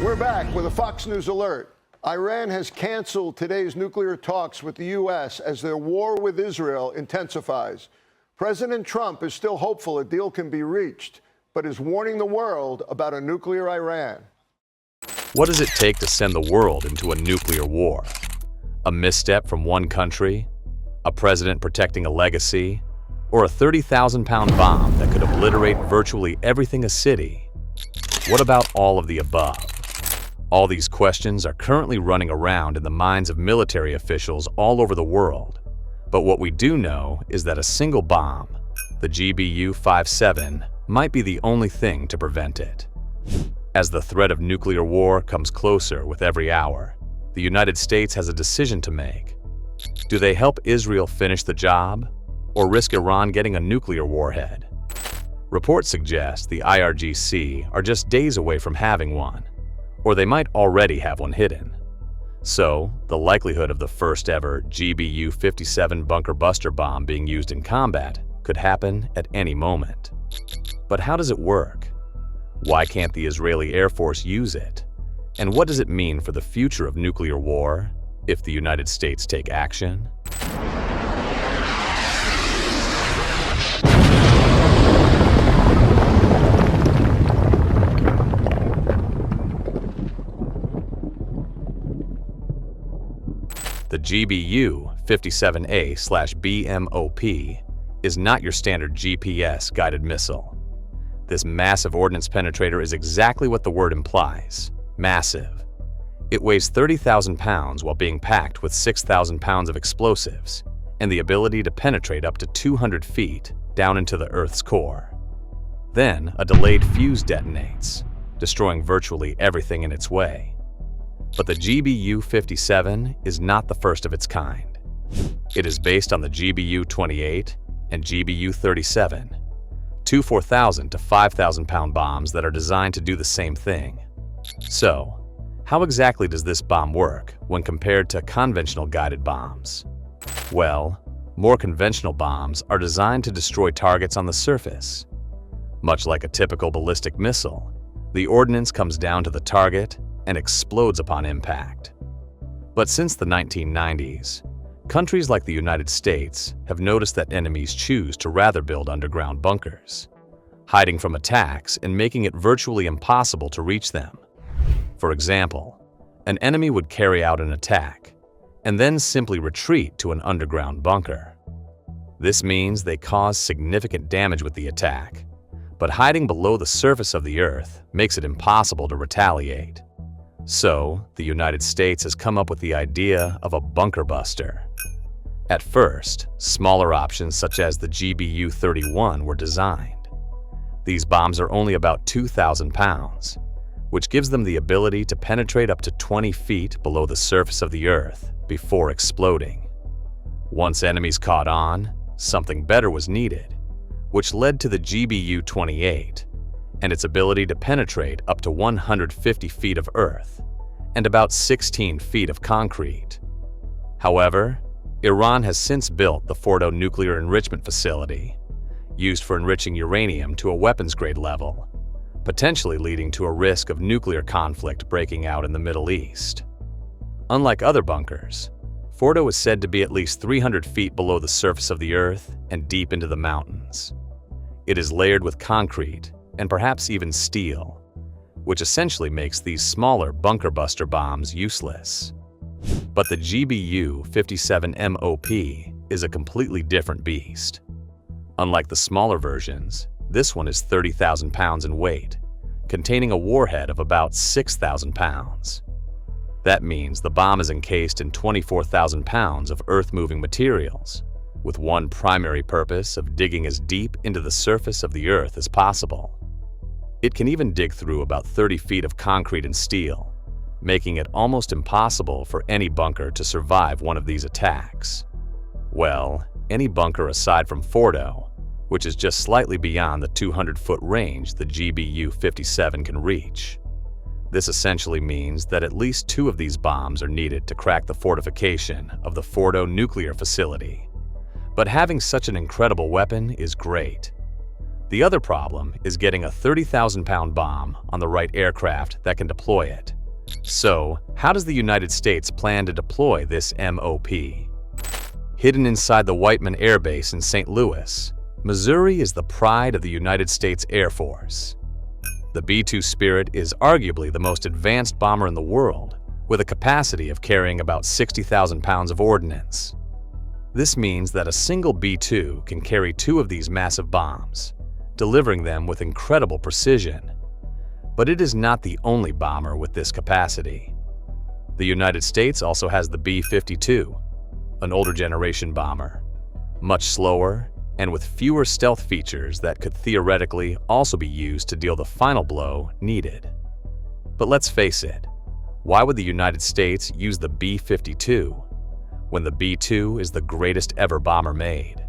We're back with a Fox News alert. Iran has canceled today's nuclear talks with the U.S. as their war with Israel intensifies. President Trump is still hopeful a deal can be reached, but is warning the world about a nuclear Iran. What does it take to send the world into a nuclear war? A misstep from one country? A president protecting a legacy? Or a 30,000-pound bomb that could obliterate virtually everything a city? What about all of the above? All these questions are currently running around in the minds of military officials all over the world. But what we do know is that a single bomb, the GBU-57, might be the only thing to prevent it. As the threat of nuclear war comes closer with every hour, the United States has a decision to make. Do they help Israel finish the job, or risk Iran getting a nuclear warhead? Reports suggest the IRGC are just days away from having one, or they might already have one hidden. So, the likelihood of the first ever GBU-57 bunker buster bomb being used in combat could happen at any moment. But how does it work? Why can't the Israeli Air Force use it? And what does it mean for the future of nuclear war if the United States take action? The GBU-57A/BMOP is not your standard GPS-guided missile. This massive ordnance penetrator is exactly what the word implies, massive. It weighs 30,000 pounds while being packed with 6,000 pounds of explosives and the ability to penetrate up to 200 feet down into the Earth's core. Then, a delayed fuse detonates, destroying virtually everything in its way. But the GBU-57 is not the first of its kind. It is based on the GBU-28 and GBU-37, two 4,000 to 5,000 pound bombs that are designed to do the same thing. So, how exactly does this bomb work when compared to conventional guided bombs? Well, more conventional bombs are designed to destroy targets on the surface. Much like a typical ballistic missile, the ordnance comes down to the target and explodes upon impact. But since the 1990s, countries like the United States have noticed that enemies choose to rather build underground bunkers, hiding from attacks and making it virtually impossible to reach them. For example, an enemy would carry out an attack and then simply retreat to an underground bunker. This means they cause significant damage with the attack, but hiding below the surface of the Earth makes it impossible to retaliate. So, the United States has come up with the idea of a bunker buster. At first, smaller options such as the GBU-31 were designed. These bombs are only about 2,000 pounds, which gives them the ability to penetrate up to 20 feet below the surface of the Earth before exploding. Once enemies caught on, something better was needed, which led to the GBU-28 and its ability to penetrate up to 150 feet of earth and about 16 feet of concrete. However, Iran has since built the Fordo nuclear enrichment facility, used for enriching uranium to a weapons-grade level, potentially leading to a risk of nuclear conflict breaking out in the Middle East. Unlike other bunkers, Fordo is said to be at least 300 feet below the surface of the Earth and deep into the mountains. It is layered with concrete and perhaps even steel, which essentially makes these smaller bunker buster bombs useless. But the GBU-57MOP is a completely different beast. Unlike the smaller versions, this one is 30,000 pounds in weight, containing a warhead of about 6,000 pounds. That means the bomb is encased in 24,000 pounds of earth-moving materials, with one primary purpose of digging as deep into the surface of the Earth as possible. It can even dig through about 30 feet of concrete and steel, making it almost impossible for any bunker to survive one of these attacks. Well, any bunker aside from Fordo, which is just slightly beyond the 200-foot range the GBU-57 can reach. This essentially means that at least two of these bombs are needed to crack the fortification of the Fordo nuclear facility. But having such an incredible weapon is great. The other problem is getting a 30,000-pound bomb on the right aircraft that can deploy it. So, how does the United States plan to deploy this MOP? Hidden inside the Whiteman Air Base in St. Louis, Missouri is the pride of the United States Air Force. The B-2 Spirit is arguably the most advanced bomber in the world, with a capacity of carrying about 60,000 pounds of ordnance. This means that a single B-2 can carry 2 of these massive bombs, delivering them with incredible precision. But it is not the only bomber with this capacity. The United States also has the B-52, an older generation bomber, much slower and with fewer stealth features that could theoretically also be used to deal the final blow needed. But let's face it, why would the United States use the B-52 when the B-2 is the greatest ever bomber made?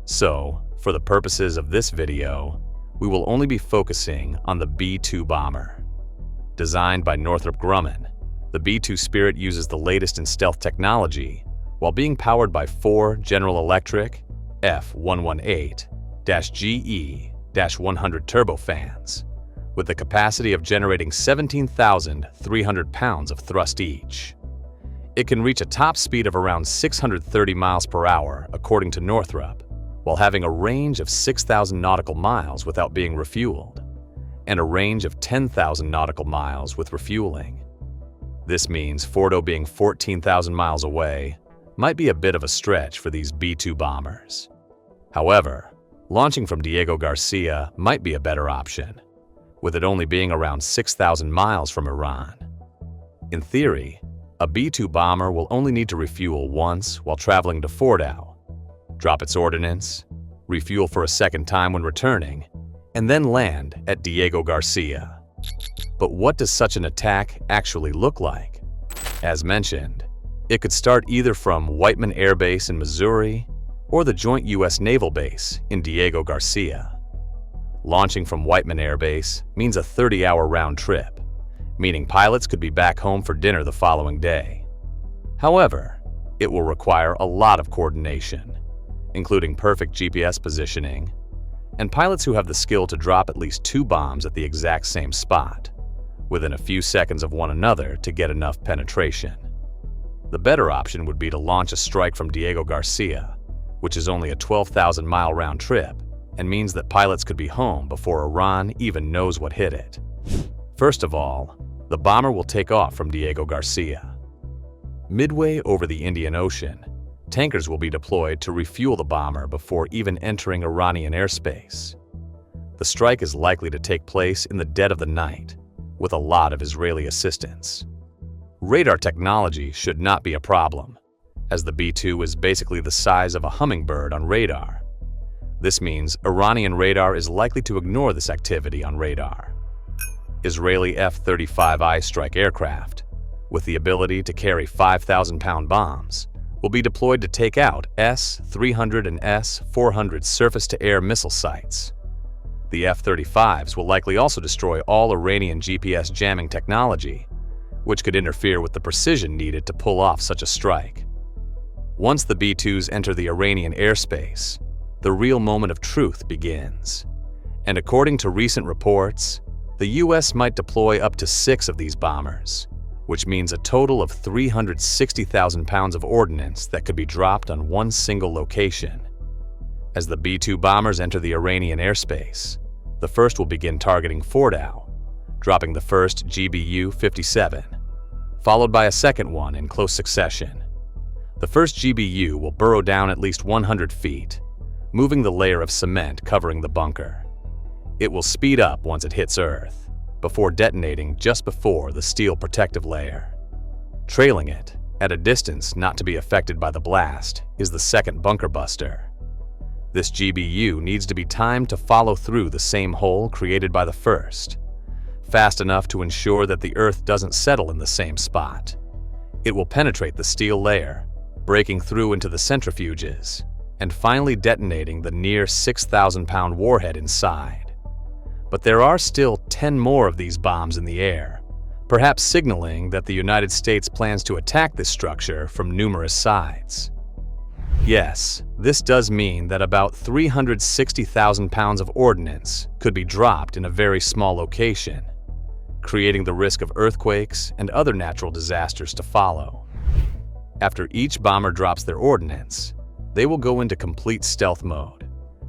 So, for the purposes of this video, we will only be focusing on the B-2 bomber. Designed by Northrop Grumman, the B-2 Spirit uses the latest in stealth technology while being powered by 4 General Electric F118-GE-100 turbofans, with the capacity of generating 17,300 pounds of thrust each. It can reach a top speed of around 630 miles per hour, according to Northrop, while having a range of 6,000 nautical miles without being refueled, and a range of 10,000 nautical miles with refueling. This means Fordo being 14,000 miles away might be a bit of a stretch for these B-2 bombers. However, launching from Diego Garcia might be a better option, with it only being around 6,000 miles from Iran. In theory, a B-2 bomber will only need to refuel once while traveling to Fordo, drop its ordnance, refuel for a second time when returning, and then land at Diego Garcia. But what does such an attack actually look like? As mentioned, it could start either from Whiteman Air Base in Missouri or the Joint U.S. Naval Base in Diego Garcia. Launching from Whiteman Air Base means a 30-hour round trip, meaning pilots could be back home for dinner the following day. However, it will require a lot of coordination, including perfect GPS positioning, and pilots who have the skill to drop at least 2 bombs at the exact same spot, within a few seconds of one another to get enough penetration. The better option would be to launch a strike from Diego Garcia, which is only a 12,000-mile round trip and means that pilots could be home before Iran even knows what hit it. First of all, the bomber will take off from Diego Garcia. Midway over the Indian Ocean, tankers will be deployed to refuel the bomber before even entering Iranian airspace. The strike is likely to take place in the dead of the night, with a lot of Israeli assistance. Radar technology should not be a problem, as the B-2 is basically the size of a hummingbird on radar. This means Iranian radar is likely to ignore this activity on radar. Israeli F-35I strike aircraft, with the ability to carry 5,000-pound bombs, will be deployed to take out S-300 and S-400 surface-to-air missile sites. The F-35s will likely also destroy all Iranian GPS jamming technology, which could interfere with the precision needed to pull off such a strike. Once the B-2s enter the Iranian airspace, the real moment of truth begins. And according to recent reports, the U.S. might deploy up to 6 of these bombers, which means a total of 360,000 pounds of ordnance that could be dropped on one single location. As the B-2 bombers enter the Iranian airspace, the first will begin targeting Fordo, dropping the first GBU-57, followed by a second one in close succession. The first GBU will burrow down at least 100 feet, moving the layer of cement covering the bunker. It will speed up once it hits Earth, before detonating just before the steel protective layer. Trailing it, at a distance not to be affected by the blast, is the second bunker buster. This GBU needs to be timed to follow through the same hole created by the first, fast enough to ensure that the Earth doesn't settle in the same spot. It will penetrate the steel layer, breaking through into the centrifuges, and finally detonating the near 6,000-pound warhead inside. But there are still 10 more of these bombs in the air, perhaps signaling that the United States plans to attack this structure from numerous sides. Yes, this does mean that about 360,000 pounds of ordnance could be dropped in a very small location, creating the risk of earthquakes and other natural disasters to follow. After each bomber drops their ordnance, they will go into complete stealth mode,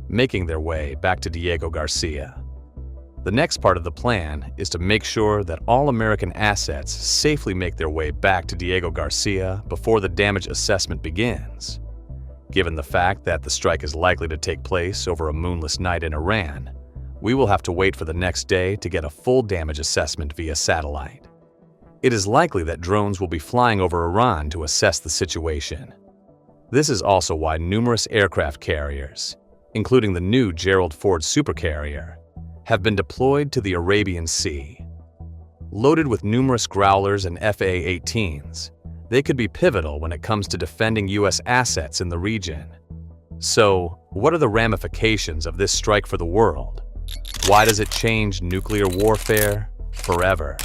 making their way back to Diego Garcia. The next part of the plan is to make sure that all American assets safely make their way back to Diego Garcia before the damage assessment begins. Given the fact that the strike is likely to take place over a moonless night in Iran, we will have to wait for the next day to get a full damage assessment via satellite. It is likely that drones will be flying over Iran to assess the situation. This is also why numerous aircraft carriers, including the new Gerald Ford supercarrier, have been deployed to the Arabian Sea. Loaded with numerous Growlers and FA-18s, they could be pivotal when it comes to defending U.S. assets in the region. So, what are the ramifications of this strike for the world? Why does it change nuclear warfare forever?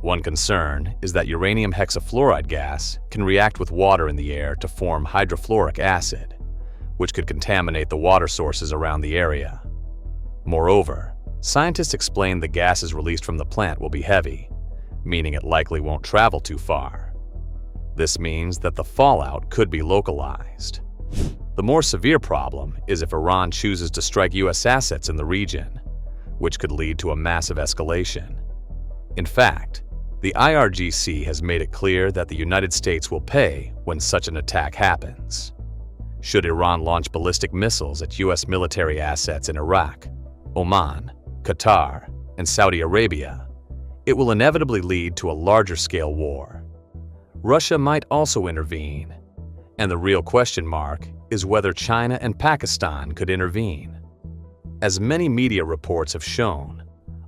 One concern is that uranium hexafluoride gas can react with water in the air to form hydrofluoric acid, which could contaminate the water sources around the area. Moreover, scientists explain the gases released from the plant will be heavy, meaning it likely won't travel too far. This means that the fallout could be localized. The more severe problem is if Iran chooses to strike U.S. assets in the region, which could lead to a massive escalation. In fact, the IRGC has made it clear that the United States will pay when such an attack happens. Should Iran launch ballistic missiles at U.S. military assets in Iraq, Oman, Qatar, and Saudi Arabia, it will inevitably lead to a larger-scale war. Russia might also intervene, and the real question mark is whether China and Pakistan could intervene. As many media reports have shown,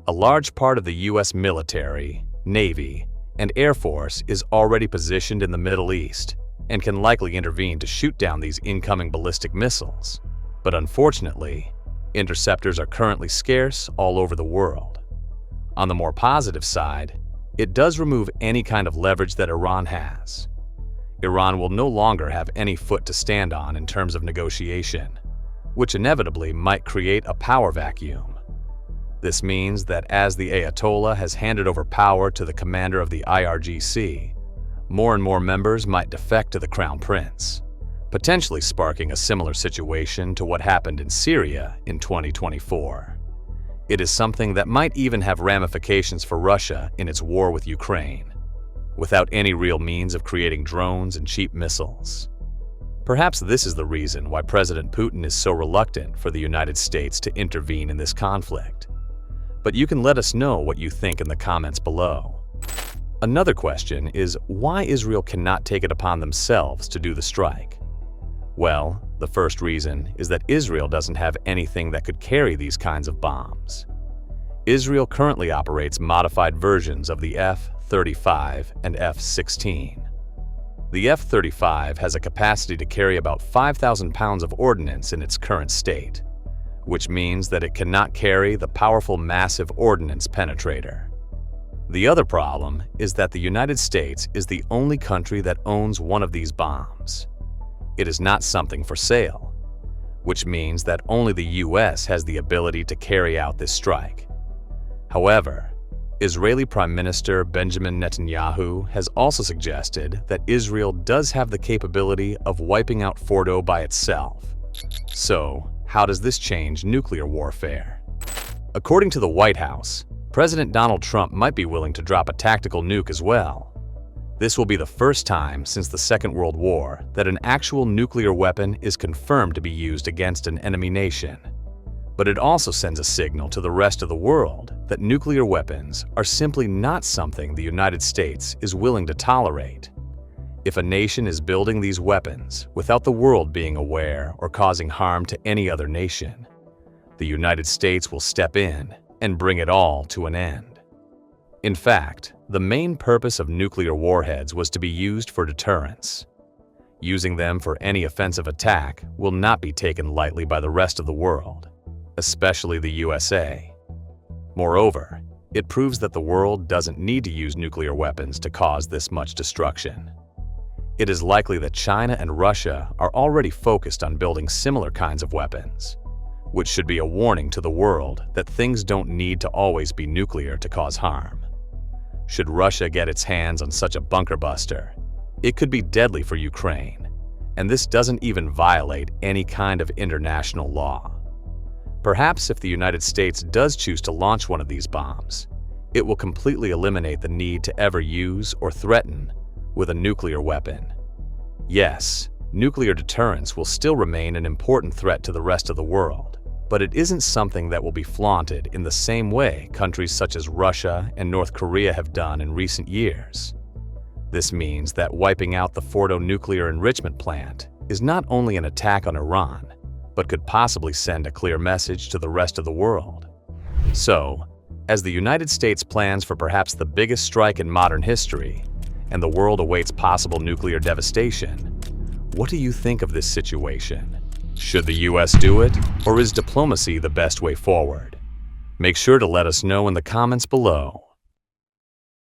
a large part of the U.S. military, Navy, and Air Force is already positioned in the Middle East and can likely intervene to shoot down these incoming ballistic missiles. But unfortunately, interceptors are currently scarce all over the world. On the more positive side, it does remove any kind of leverage that Iran has. Iran will no longer have any foot to stand on in terms of negotiation, which inevitably might create a power vacuum. This means that as the Ayatollah has handed over power to the commander of the IRGC, more and more members might defect to the Crown Prince, potentially sparking a similar situation to what happened in Syria in 2024. It is something that might even have ramifications for Russia in its war with Ukraine, without any real means of creating drones and cheap missiles. Perhaps this is the reason why President Putin is so reluctant for the United States to intervene in this conflict. But you can let us know what you think in the comments below. Another question is why Israel cannot take it upon themselves to do the strike. Well, the first reason is that Israel doesn't have anything that could carry these kinds of bombs. Israel currently operates modified versions of the F-35 and F-16. The F-35 has a capacity to carry about 5,000 pounds of ordnance in its current state, which means that it cannot carry the powerful massive ordnance penetrator. The other problem is that the United States is the only country that owns one of these bombs. It is not something for sale, which means that only the U.S. has the ability to carry out this strike. However, Israeli Prime Minister Benjamin Netanyahu has also suggested that Israel does have the capability of wiping out Fordo by itself. So, how does this change nuclear warfare? According to the White House, President Donald Trump might be willing to drop a tactical nuke as well. This will be the first time since the Second World War that an actual nuclear weapon is confirmed to be used against an enemy nation. But it also sends a signal to the rest of the world that nuclear weapons are simply not something the United States is willing to tolerate. If a nation is building these weapons without the world being aware or causing harm to any other nation, the United States will step in and bring it all to an end. In fact, the main purpose of nuclear warheads was to be used for deterrence. Using them for any offensive attack will not be taken lightly by the rest of the world, especially the USA. Moreover, it proves that the world doesn't need to use nuclear weapons to cause this much destruction. It is likely that China and Russia are already focused on building similar kinds of weapons, which should be a warning to the world that things don't need to always be nuclear to cause harm. Should Russia get its hands on such a bunker buster, it could be deadly for Ukraine, and this doesn't even violate any kind of international law. Perhaps if the United States does choose to launch one of these bombs, it will completely eliminate the need to ever use or threaten with a nuclear weapon. Yes, nuclear deterrence will still remain an important threat to the rest of the world, but it isn't something that will be flaunted in the same way countries such as Russia and North Korea have done in recent years. This means that wiping out the Fordo nuclear enrichment plant is not only an attack on Iran, but could possibly send a clear message to the rest of the world. So, as the United States plans for perhaps the biggest strike in modern history, and the world awaits possible nuclear devastation, what do you think of this situation? Should the US do it, or is diplomacy the best way forward? Make sure to let us know in the comments below.